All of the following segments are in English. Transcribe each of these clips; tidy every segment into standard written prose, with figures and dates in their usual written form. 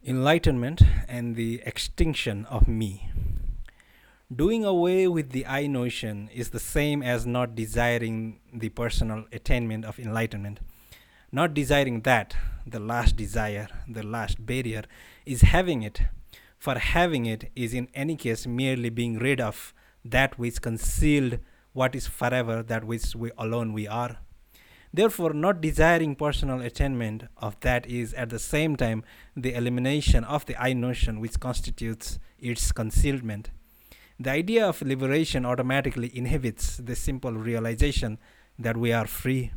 Enlightenment and the extinction of me. Doing away with the I notion is the same as not desiring the personal attainment of enlightenment. Not desiring that, the last desire, the last barrier, is having it. For having it is in any case merely being rid of that which concealed what is forever, that which we alone we are. Therefore, not desiring personal attainment of that is at the same time the elimination of the I notion which constitutes its concealment. The idea of liberation automatically inhibits the simple realization that we are free.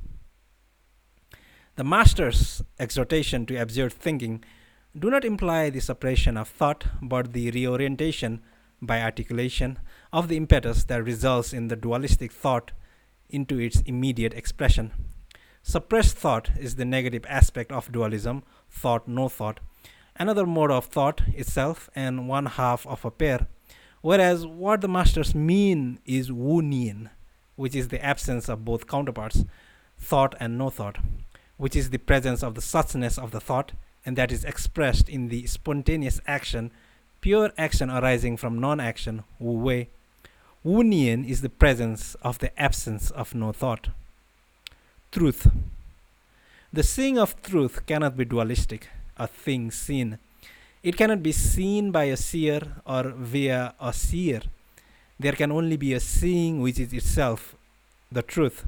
The Master's exhortation to absurd thinking do not imply the suppression of thought, but the reorientation by articulation of the impetus that results in the dualistic thought into its immediate expression. Suppressed thought is the negative aspect of dualism, thought, no thought, another mode of thought itself, and one half of a pair. Whereas what the masters mean is wu nian, which is the absence of both counterparts, thought and no thought, which is the presence of the suchness of the thought, and that is expressed in the spontaneous action, pure action arising from non action, wu wei. Wu nian is the presence of the absence of no thought. Truth. The seeing of truth cannot be dualistic, a thing seen. It cannot be seen by a seer or via a seer. There can only be a seeing which is itself the truth.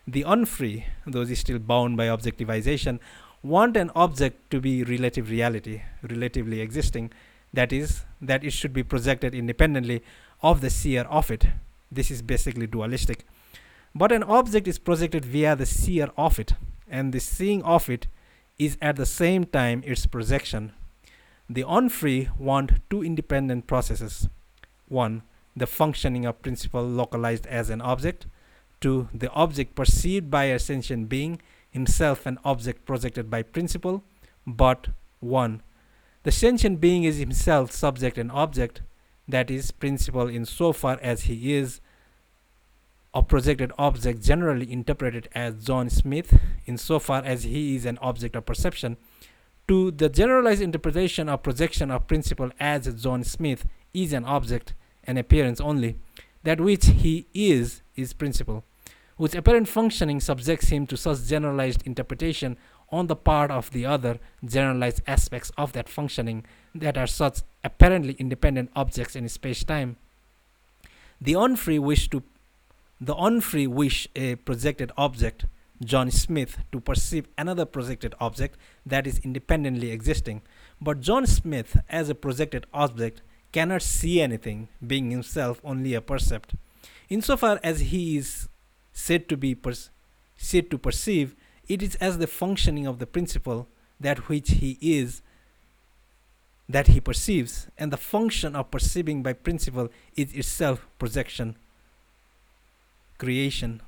The unfree, those still bound by objectivization, want an object to be relative reality, relatively existing, that is, that it should be projected independently of the seer of it. This is basically dualistic. But an object is projected via the seer of it, and the seeing of it is at the same time its projection. The unfree want two independent processes. One, the functioning of principle localized as an object. Two, the object perceived by a sentient being, himself an object projected by principle, but one. The sentient being is himself subject and object, that is, principle insofar as he is a projected object generally interpreted as John Smith, insofar as he is an object of perception. To the generalized interpretation of projection of principle as John Smith is an object, an appearance only. That which he is principle, whose apparent functioning subjects him to such generalized interpretation on the part of the other generalized aspects of that functioning that are such apparently independent objects in space-time. The unfree wish a projected object, John Smith, to perceive another projected object that is independently existing. But John Smith, as a projected object, cannot see anything, being himself only a percept. Insofar as he is said to perceive, it is as the functioning of the principle that which he is that he perceives, and the function of perceiving by principle is itself projection, creation.